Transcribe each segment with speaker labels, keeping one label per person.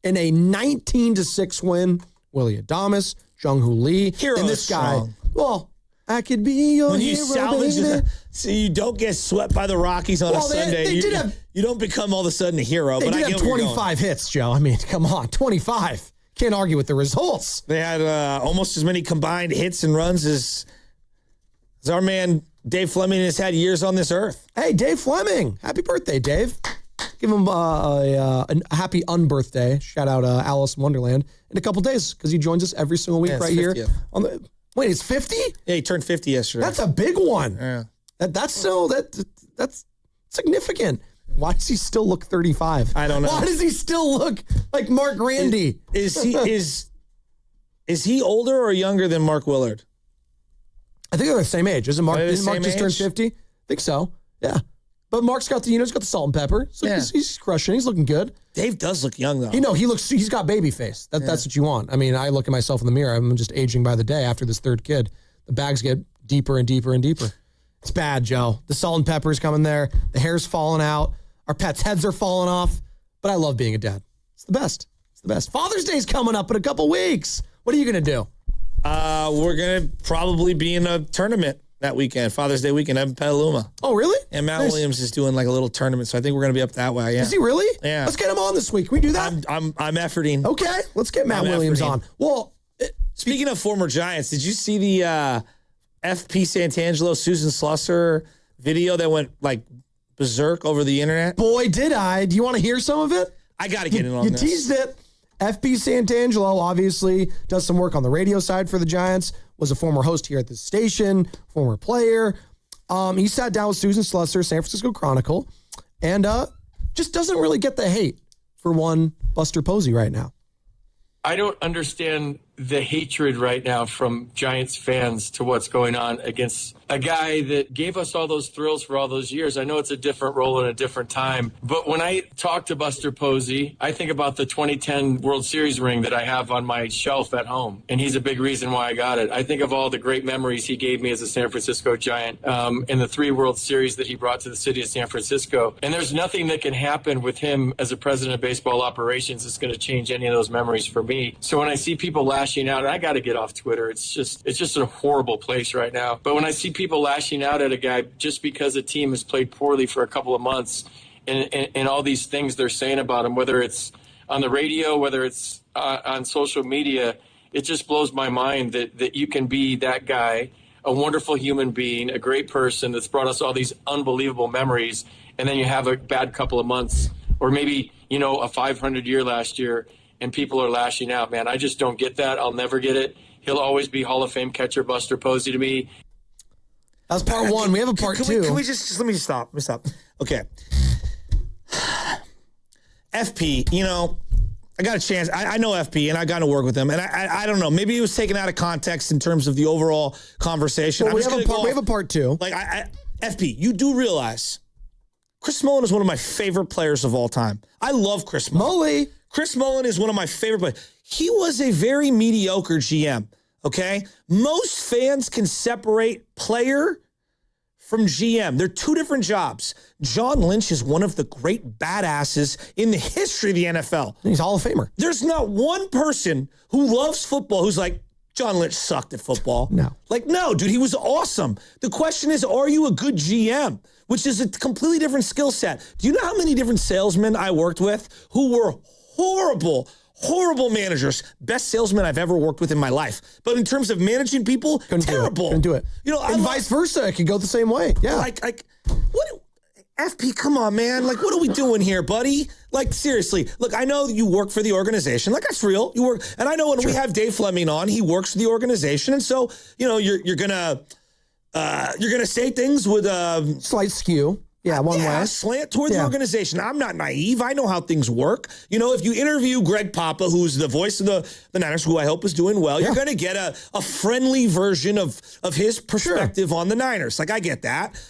Speaker 1: in a 19-6 win. Willie Adames, Jung-Hoo Lee,
Speaker 2: Hero
Speaker 1: and this guy.
Speaker 2: strong.
Speaker 1: Well, I could be your
Speaker 2: when you
Speaker 1: hero,
Speaker 2: salvage
Speaker 1: baby.
Speaker 2: so you don't get swept by the Rockies on a Sunday. You don't become all of a sudden a hero.
Speaker 1: They
Speaker 2: but
Speaker 1: did
Speaker 2: I get
Speaker 1: have
Speaker 2: where you're
Speaker 1: 25 hits, Joe. I mean, come on, 25. Can't argue with the results.
Speaker 2: They had almost as many combined hits and runs as our man Dave Fleming has had years on this earth.
Speaker 1: Hey, Dave Fleming. Happy birthday, Dave. Give him a happy unbirthday. Shout out Alice in Wonderland in a couple days because he joins us every single week right 50th. Here. Wait, it's 50?
Speaker 2: Yeah, he turned 50 yesterday.
Speaker 1: That's a big one.
Speaker 2: Yeah.
Speaker 1: That's significant. Why does he still look 35?
Speaker 2: I don't know.
Speaker 1: Why does he still look like Mark Randy?
Speaker 2: Is he older or younger than Mark Willard?
Speaker 1: I think they're the same age. Didn't Mark just turn 50? I think so. Yeah. But Mark's got he's got the salt and pepper. So he's crushing. He's looking good.
Speaker 2: Dave does look young though.
Speaker 1: He's got baby face. That's what you want. I mean, I look at myself in the mirror. I'm just aging by the day after this third kid. The bags get deeper and deeper and deeper. It's bad, Joe. The salt and pepper is coming there. The hair's falling out. Our pets' heads are falling off. But I love being a dad. It's the best. It's the best. Father's Day's coming up in a couple weeks. What are you going to do?
Speaker 2: We're going to probably be in a tournament that weekend, Father's Day weekend in Petaluma.
Speaker 1: Oh, really?
Speaker 2: And Matt Williams is doing like a little tournament, so I think we're going to be up that way. Yeah.
Speaker 1: Is he really?
Speaker 2: Yeah.
Speaker 1: Let's get him on this week. Can we do that?
Speaker 2: I'm efforting.
Speaker 1: Okay, let's get Matt Williams on. Well,
Speaker 2: speaking of former Giants, did you see the FP Santangelo, Susan Slusser video that went like berserk over the internet?
Speaker 1: Boy, did I. Do you want to hear some of it?
Speaker 2: I got to get in on this.
Speaker 1: You teased it. FP Santangelo obviously does some work on the radio side for the Giants, was a former host here at the station, former player. He sat down with Susan Slusser, San Francisco Chronicle, and just doesn't really get the hate for one Buster Posey right now.
Speaker 3: I don't understand the hatred right now from Giants fans to what's going on against a guy that gave us all those thrills for all those years. I know it's a different role and a different time, but when I talk to Buster Posey, I think about the 2010 World Series ring that I have on my shelf at home, and he's a big reason why I got it. I think of all the great memories he gave me as a San Francisco Giant and the 3 World Series that he brought to the city of San Francisco, and there's nothing that can happen with him as a president of baseball operations that's going to change any of those memories for me. So when I see people lashing out, and I got to get off Twitter. It's just a horrible place right now. But when I see people lashing out at a guy just because a team has played poorly for a couple of months and all these things they're saying about him, whether it's on the radio, whether it's on social media, it just blows my mind that you can be that guy, a wonderful human being, a great person that's brought us all these unbelievable memories, and then you have a bad couple of months or maybe, a 500 year last year, and people are lashing out, man. I just don't get that. I'll never get it. He'll always be Hall of Fame catcher Buster Posey to me.
Speaker 1: That was part one. We have a part two.
Speaker 2: Can we just let me stop. Okay. FP, I got a chance. I know FP, and I got to work with him. And I don't know. Maybe he was taken out of context in terms of the overall conversation.
Speaker 1: Well, we have a part two.
Speaker 2: Like, FP, you do realize Chris Mullin is one of my favorite players of all time. I love Chris Mullin. Chris Mullin is one of my favorite players. He was a very mediocre GM, okay? Most fans can separate player from GM. They're two different jobs. John Lynch is one of the great badasses in the history of the NFL.
Speaker 1: He's Hall of Famer.
Speaker 2: There's not one person who loves football who's like, John Lynch sucked at football.
Speaker 1: No.
Speaker 2: No, dude, he was awesome. The question is, are you a good GM? Which is a completely different skill set. Do you know how many different salesmen I worked with who were horrible managers? Best salesman I've ever worked with in my life. But in terms of managing people, terrible.
Speaker 1: Couldn't do it. And vice versa. It could go the same way. Yeah.
Speaker 2: Like what? FP, come on, man. Like, what are we doing here, buddy? Like, seriously. Look, I know you work for the organization. Like, that's real. You work, and I know when we have Dave Fleming on, he works for the organization, and so you're gonna say things with a
Speaker 1: slight skew. Yeah, one way.
Speaker 2: Slant toward the organization. I'm not naive. I know how things work. If you interview Greg Papa, who's the voice of the Niners, who I hope is doing well, you're going to get a friendly version of his perspective on the Niners. Like, I get that.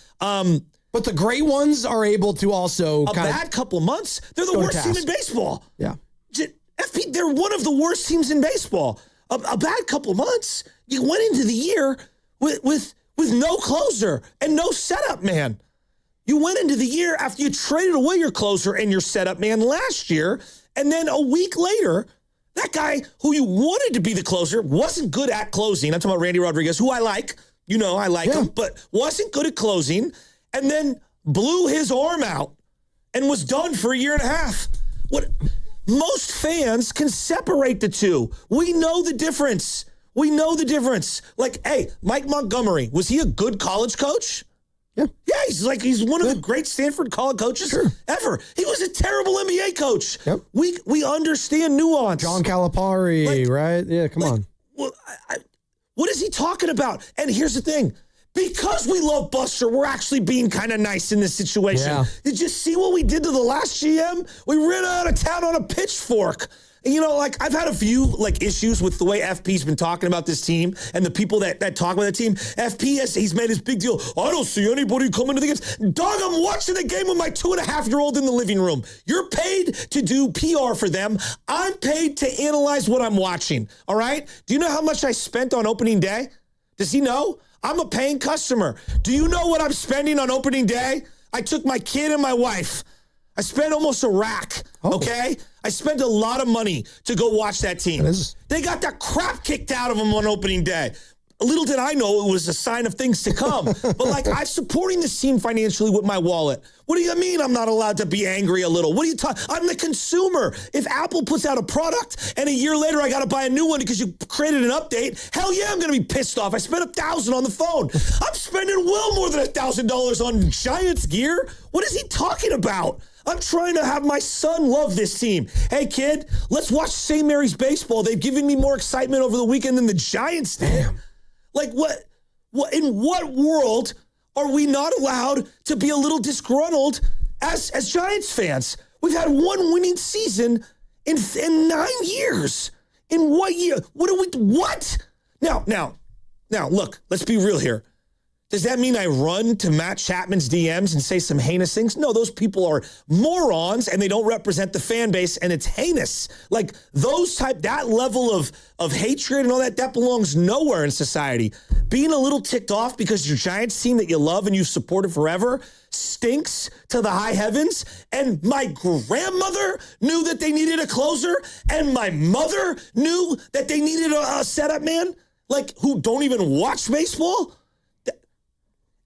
Speaker 1: But the great ones are able to also
Speaker 2: bad couple of months. They're the worst team in baseball.
Speaker 1: Yeah.
Speaker 2: FP, they're one of the worst teams in baseball. A bad couple of months. You went into the year with no closer and no setup man. You went into the year after you traded away your closer and your setup man last year, And then a week later, that guy who you wanted to be the closer wasn't good at closing. I'm talking about Randy Rodriguez, who I like. You know, I like him, but wasn't good at closing. And then blew his arm out and was done for a year and a half. What most fans can separate the two. We know the difference. We know the difference. Like, hey, Mike Montgomery, was he a good college coach?
Speaker 1: Yeah.
Speaker 2: Yeah, he's one of the great Stanford college coaches ever. He was a terrible NBA coach.
Speaker 1: Yep.
Speaker 2: We understand nuance.
Speaker 1: John Calipari, right? Yeah, come on.
Speaker 2: Well, what is he talking about? And here's the thing. Because we love Buster, we're actually being kind of nice in this situation.
Speaker 1: Yeah.
Speaker 2: Did you see what we did to the last GM? We ran out of town on a pitchfork. And, you know, like, I've had a few, like, issues with the way FP's been talking about this team and the people that talk about the team. FP, he's made his big deal. I don't see anybody coming to the games. Dog, I'm watching the game with my 2.5-year-old in the living room. You're paid to do PR for them. I'm paid to analyze what I'm watching, all right? Do you know how much I spent on opening day? Does he know? I'm a paying customer. Do you know what I'm spending on opening day? I took my kid and my wife. I spent almost a rack, okay? I spent a lot of money to go watch that team. They got the crap kicked out of them on opening day. Little did I know it was a sign of things to come. But, like, I'm supporting this team financially with my wallet. What do you mean I'm not allowed to be angry a little? What are you talking? I'm the consumer. If Apple puts out a product and a year later I got to buy a new one because you created an update, hell yeah, I'm going to be pissed off. I spent $1,000 on the phone. I'm spending well more than $1,000 on Giants gear. What is he talking about? I'm trying to have my son love this team. Hey, kid, let's watch St. Mary's baseball. They've given me more excitement over the weekend than the Giants did. Damn. Like, what? In what world are we not allowed to be a little disgruntled as Giants fans? We've had one winning season in 9 years. In what year? What? Now, look, let's be real here. Does that mean I run to Matt Chapman's DMs and say some heinous things? No, those people are morons and they don't represent the fan base and it's heinous. Like that level of hatred and all that belongs nowhere in society. Being a little ticked off because your Giants team that you love and you've supported forever stinks to the high heavens. And my grandmother knew that they needed a closer and my mother knew that they needed a setup man, like who don't even watch baseball.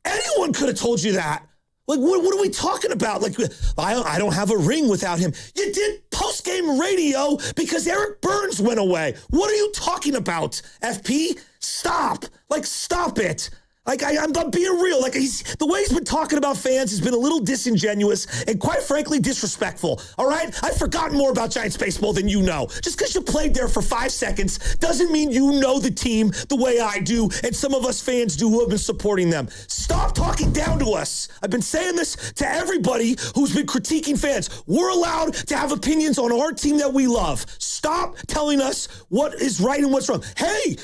Speaker 2: Anyone could have told you that. Like, what are we talking about? Like, I don't have a ring without him. You did post-game radio because Eric Burns went away. What are you talking about, FP? Stop. Like, stop it. Like, I'm being real. Like, the way he's been talking about fans has been a little disingenuous and, quite frankly, disrespectful. All right? I've forgotten more about Giants baseball than you know. Just because you played there for 5 seconds doesn't mean you know the team the way I do and some of us fans do who have been supporting them. Stop talking down to us. I've been saying this to everybody who's been critiquing fans. We're allowed to have opinions on our team that we love. Stop telling us what is right and what's wrong. Hey,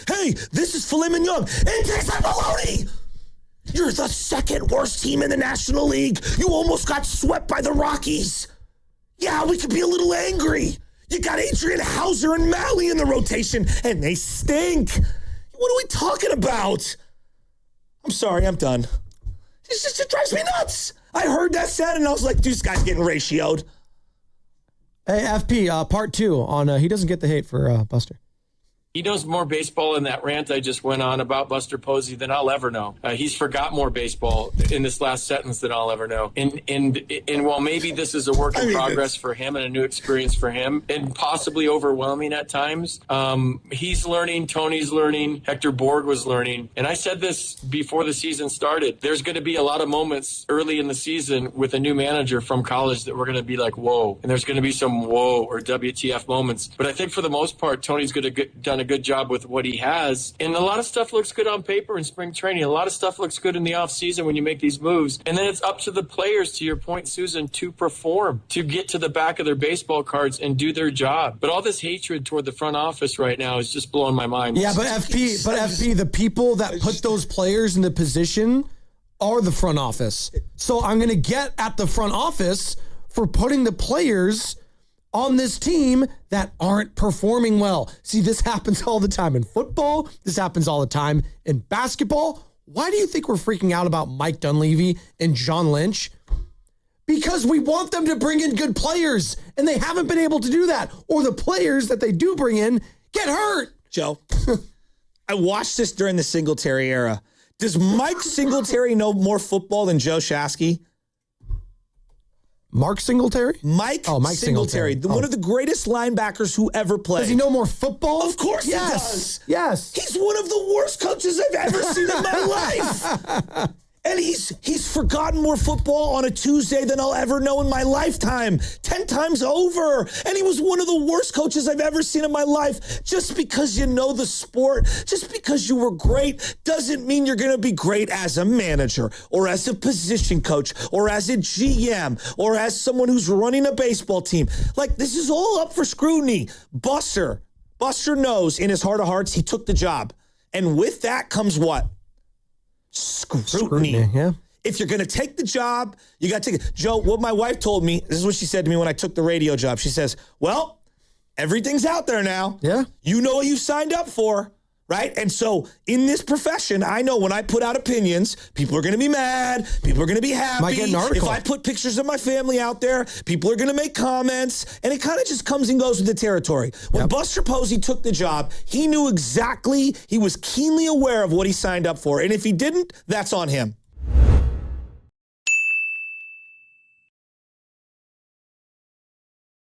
Speaker 2: this is filet mignon. It tastes like bologna. You're the second worst team in the National League. You almost got swept by the Rockies. Yeah, we could be a little angry. You got Adrian Hauser and Malley in the rotation, and they stink. What are we talking about? I'm sorry, I'm done. It drives me nuts. I heard that said, and I was like, dude, this guy's getting ratioed.
Speaker 1: Hey, FP, part 2 on he doesn't get the hate for Buster.
Speaker 3: He knows more baseball in that rant I just went on about Buster Posey than I'll ever know. He's forgot more baseball in this last sentence than I'll ever know. And while maybe this is a work in progress for him and a new experience for him and possibly overwhelming at times, he's learning, Tony's learning, Hector Borg was learning. And I said this before the season started. There's going to be a lot of moments early in the season with a new manager from college that we're going to be like, whoa. And there's going to be some whoa or WTF moments. But I think for the most part, Tony's done a good job with what he has. And a lot of stuff looks good on paper in spring training. A lot of stuff looks good in the offseason when you make these moves. And then it's up to the players, to your point, Susan, to perform, to get to the back of their baseball cards and do their job. But all this hatred toward the front office right now is just blowing my mind.
Speaker 1: Yeah, but FP, the people that put those players in the position are the front office. So I'm going to get at the front office for putting the players on this team that aren't performing well. See, this happens all the time in football. This happens all the time in basketball. Why do you think we're freaking out about Mike Dunleavy and John Lynch? Because we want them to bring in good players, and they haven't been able to do that. Or the players that they do bring in get hurt.
Speaker 2: Joe, I watched this during the Singletary era. Does Mike Singletary know more football than Joe Shasky?
Speaker 1: Mark Singletary?
Speaker 2: Mike Singletary. One of the greatest linebackers who ever played.
Speaker 1: Does he know more football?
Speaker 2: Of course he does.
Speaker 1: Yes.
Speaker 2: He's one of the worst coaches I've ever seen in my life. And he's forgotten more football on a Tuesday than I'll ever know in my lifetime. 10 times over. And he was one of the worst coaches I've ever seen in my life. Just because you know the sport, just because you were great, doesn't mean you're going to be great as a manager or as a position coach or as a GM or as someone who's running a baseball team. Like, this is all up for scrutiny. Buster knows in his heart of hearts he took the job. And with that comes what? Scrutiny.
Speaker 1: Yeah.
Speaker 2: If you're going to take the job, you got to take it. Joe, what my wife told me, this is what she said to me when I took the radio job. She says, well, everything's out there now.
Speaker 1: Yeah.
Speaker 2: You know what you signed up for, right? And so in this profession, I know when I put out opinions, people are going to be mad. People are going to be happy.
Speaker 1: Might get an article.
Speaker 2: If I put pictures of my family out there, people are going to make comments. And it kind of just comes and goes with the territory. When Buster Posey took the job, he knew exactly, he was keenly aware of what he signed up for. And if he didn't, that's on him.